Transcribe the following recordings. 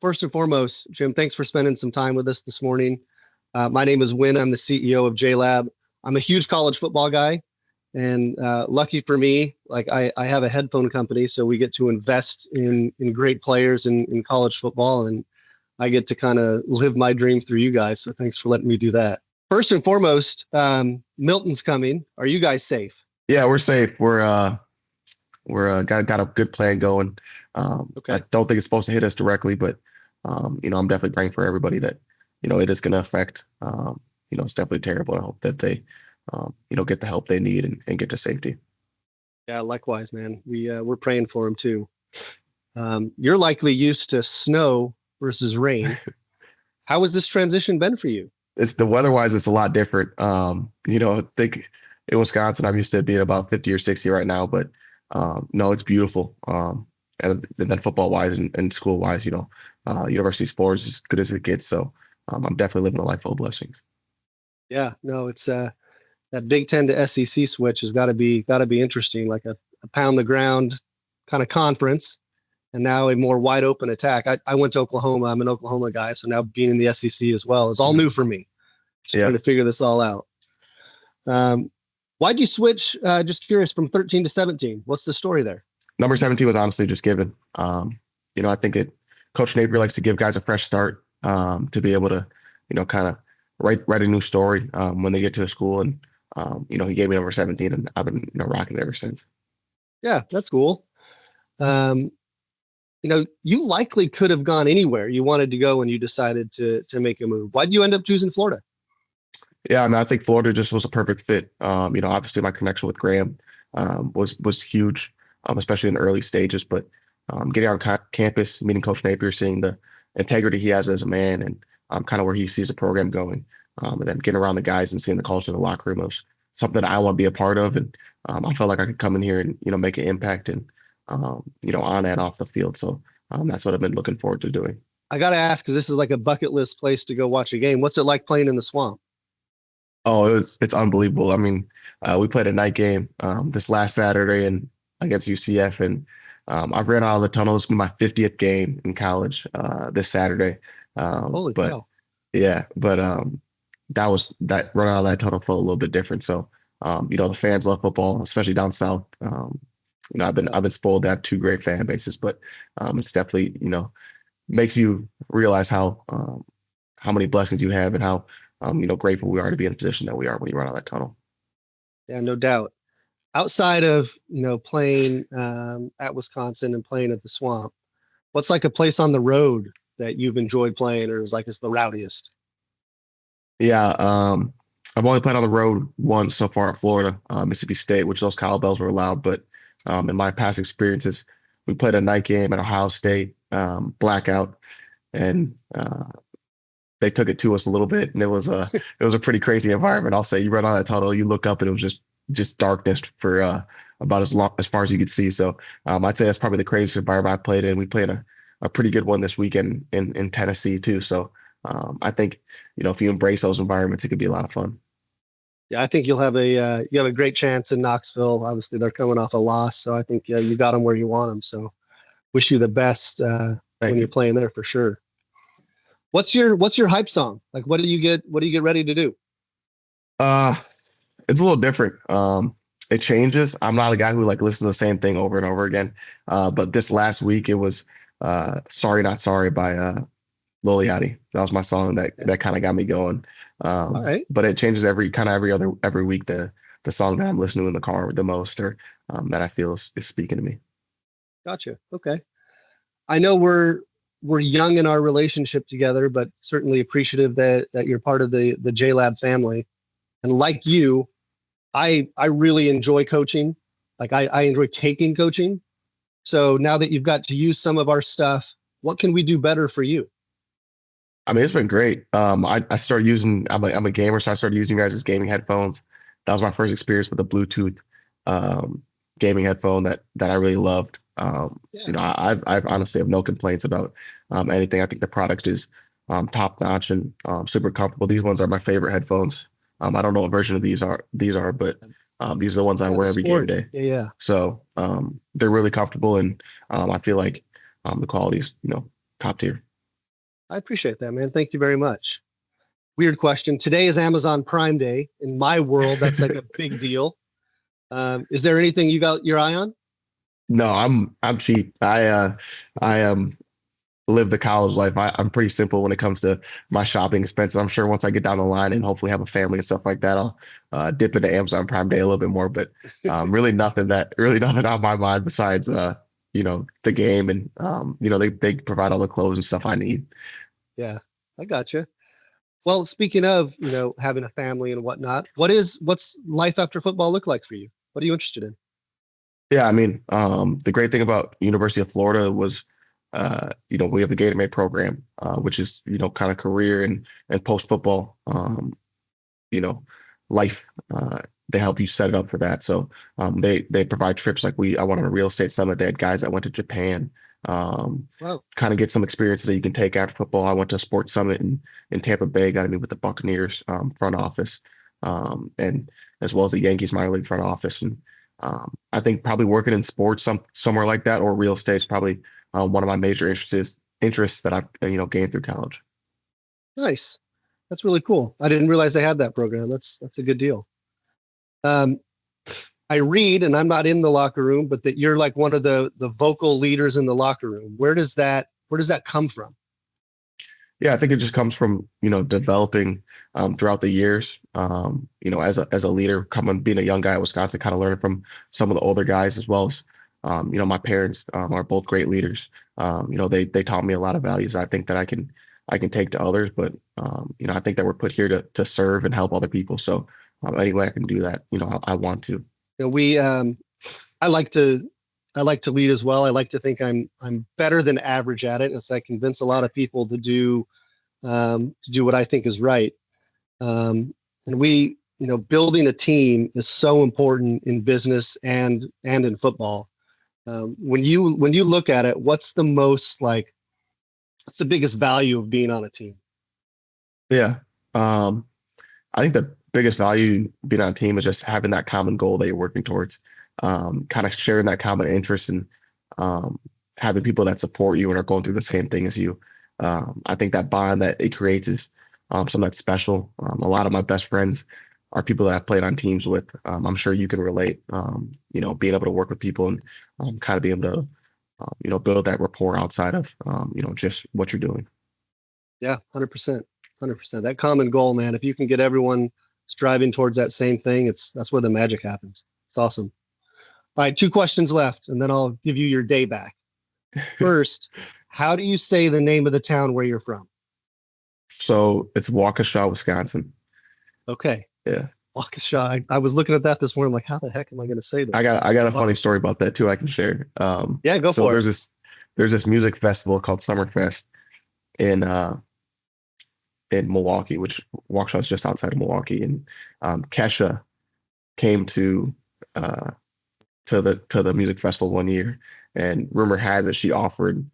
first and foremost, Jim, thanks for spending some time with us this morning. My name is Win. I'm the CEO of JLab. I'm a huge college football guy, and lucky for me, like I have a headphone company, so we get to invest in great players in college football, and I get to kind of live my dream through you guys. So thanks for letting me do that. First and foremost, Milton's coming. Are you guys safe? Yeah, we're safe. We're got a good plan going. Okay. I don't think it's supposed to hit us directly, but I'm definitely praying for everybody that it is going to affect. It's definitely terrible. I hope that they get the help they need and get to safety. Yeah, likewise, man. We're praying for them too. You're likely used to snow versus rain. How has this transition been for you? It's the weather-wise, it's a lot different. I think in Wisconsin, I'm used to being about 50 or 60 right now, but no, it's beautiful. And then football-wise and school-wise, university sports is as good as it gets. So I'm definitely living a life full of blessings. Yeah, no, it's that Big Ten to SEC switch has got to be interesting, like a pound the ground kind of conference, and now a more wide open attack. I went to Oklahoma. I'm an Oklahoma guy, so now being in the SEC as well is all new for me. Just trying to figure this all out. Why'd you switch? Just curious, from 13 to 17. What's the story there? Number 17 was honestly just given. I think Coach Napier likes to give guys a fresh start to be able to, kind of write a new story when they get to a school. And, he gave me number 17, and I've been, rocking it ever since. Yeah, that's cool. You likely could have gone anywhere you wanted to go when you decided to make a move. Why did you end up choosing Florida? Yeah, I think Florida just was a perfect fit. Obviously my connection with Graham was huge, especially in the early stages. But getting on campus, meeting Coach Napier, seeing the integrity he has as a man, and kind of where he sees the program going, and then getting around the guys and seeing the culture in the locker room was something that I want to be a part of. And I felt like I could come in here and make an impact and on and off the field. So that's what I've been looking forward to doing. I got to ask, because this is like a bucket list place to go watch a game. What's it like playing in the swamp? Oh, it's unbelievable. I mean, we played a night game this last Saturday and against UCF, and I've ran out of the tunnel. This will be my 50th game in college this Saturday. Holy cow! Yeah, but that run out of that tunnel felt a little bit different. So, the fans love football, especially down south. I've been spoiled to have two great fan bases, but it's definitely makes you realize how many blessings you have and how grateful we are to be in the position that we are when you run out of that tunnel. Yeah, no doubt. Outside of playing at Wisconsin and playing at the Swamp, what's like a place on the road that you've enjoyed playing, or is the rowdiest? Yeah, I've only played on the road once so far at Florida, Mississippi State, which those cowbells were allowed. But in my past experiences, we played a night game at Ohio State, blackout, and they took it to us a little bit, and it was a pretty crazy environment. I'll say, you run on that tunnel, you look up, and it was just darkness for about as far as you could see. So I'd say that's probably the craziest environment I played in. We played a pretty good one this weekend in Tennessee too. So I think if you embrace those environments, it could be a lot of fun. Yeah, I think you have a great chance in Knoxville. Obviously, they're coming off a loss, so I think you got them where you want them. So wish you the best when you're playing there for sure. What's your hype song? Like, what do you get ready to do? It's a little different. It changes. I'm not a guy who listens to the same thing over and over again. But this last week it was Sorry Not Sorry by Lil Yachty. That was my song that kind of got me going. All right. But it changes every week, the song that I'm listening to in the car the most, or that I feel is speaking to me. Gotcha. Okay. I know we're young in our relationship together, but certainly appreciative that you're part of the JLab family. And like you, I really enjoy coaching. Like I enjoy taking coaching. So now that you've got to use some of our stuff, what can we do better for you? I mean, it's been great. I started using, I'm a gamer, so I started using you guys as gaming headphones. That was my first experience with a Bluetooth gaming headphone that I really loved. I honestly have no complaints about anything. I think the product is top notch and super comfortable. These ones are my favorite headphones. I don't know what version of these are, but these are the ones I wear every game day. Yeah. So they're really comfortable, and I feel like the quality is top tier. I appreciate that, man. Thank you very much. Weird question. Today is Amazon Prime Day. In my world, that's like a big deal. Is there anything you got your eye on? No, I'm cheap. I live the college life. I'm pretty simple when it comes to my shopping expenses. I'm sure once I get down the line and hopefully have a family and stuff like that, I'll dip into Amazon Prime Day a little bit more. But really nothing on my mind besides the game and they provide all the clothes and stuff I need. Yeah, I got you. Well, speaking of, having a family and whatnot, what's life after football look like for you? What are you interested in? Yeah, I mean, the great thing about University of Florida was, we have the Gatorade program, which is, kind of career and post football, you know, life. They help you set it up for that. So they provide trips like I went on a real estate summit. They had guys that went to Japan, Wow. kind of get some experiences that you can take after football. I went to a sports summit in Tampa Bay, got to meet with the Buccaneers front office, and as well as the Yankees minor league front office. And I think probably working in sports somewhere like that or real estate is probably one of my major interests that I've gained through college. Nice. That's really cool. I didn't realize they had that program. That's a good deal. I read, and I'm not in the locker room, but that you're like one of the vocal leaders in the locker room. Where does that come from? Yeah, I think it just comes from, developing throughout the years, as a leader, being a young guy at Wisconsin, kind of learning from some of the older guys as well as, my parents are both great leaders. They taught me a lot of values I think that I can take to others, but, I think that we're put here to serve and help other people. So any way I can do that, I want to. I like to lead as well. I like to think I'm better than average at it. As I convince a lot of people to do what I think is right. And building a team is so important in business and in football. When you look at it, what's the biggest value of being on a team? Yeah. I think the biggest value being on a team is just having that common goal that you're working towards, kind of sharing that common interest and having people that support you and are going through the same thing as you. I think that bond that it creates is something that's special. A lot of my best friends are people that I've played on teams with. I'm sure you can relate, being able to work with people and kind of be able to, build that rapport outside of, just what you're doing. Yeah, 100%. 100%. That common goal, man. If you can get everyone striving towards that same thing, that's where the magic happens. It's awesome. All right, 2 questions left, and then I'll give you your day back. First, how do you say the name of the town where you're from? So it's Waukesha, Wisconsin. Okay. Yeah. Waukesha. I was looking at that this morning. I'm like, how the heck am I going to say this? I got a funny story about that too. I can share. Yeah, go for it. There's this music festival called Summerfest in Milwaukee, which Waukesha is just outside of Milwaukee, and Kesha came to the music festival one year, and rumor has it she offered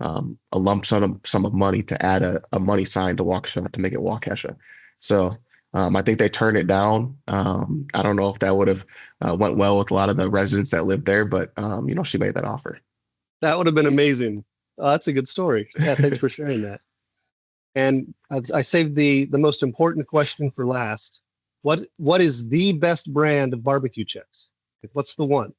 a lump sum of money to add a money sign to Waukesha to make it Waukesha. So I think they turned it down. I don't know if that would have went well with a lot of the residents that lived there, but she made that offer. That would have been amazing. Oh, that's a good story. Yeah, thanks for sharing that. And I saved the most important question for last. What is the best brand of barbecue chips? What's the one?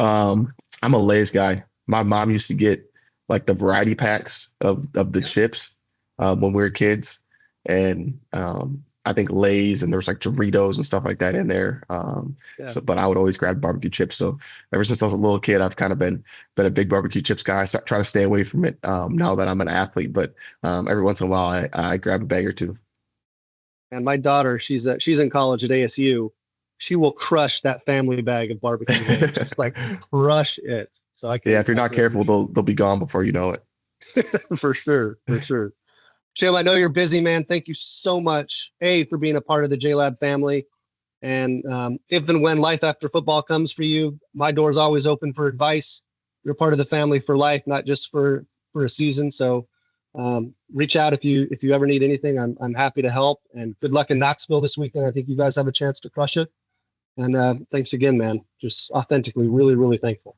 I'm a Lay's guy. My mom used to get like the variety packs of the chips when we were kids, and I think Lay's and there was like Doritos and stuff like that in there. But I would always grab barbecue chips. So ever since I was a little kid, I've kind of been a big barbecue chips guy. I try to stay away from it now that I'm an athlete, but every once in a while I grab a bag or two. And my daughter, she's in college at ASU. She will crush that family bag of barbecue, just like crush it. So I can. Yeah, if you're not careful, they'll be gone before you know it. For sure. Shale, I know you're busy, man. Thank you so much, for being a part of the JLab family. And if and when life after football comes for you, my door is always open for advice. You're part of the family for life, not just for a season. So reach out if you ever need anything. I'm happy to help. And good luck in Knoxville this weekend. I think you guys have a chance to crush it. And thanks again, man. Just authentically, really, really thankful.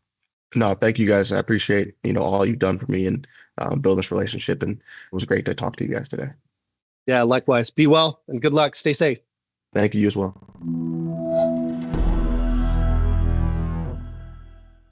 No, thank you guys. I appreciate, all you've done for me and build this relationship. And it was great to talk to you guys today. Yeah, likewise. Be well and good luck. Stay safe. Thank you as well.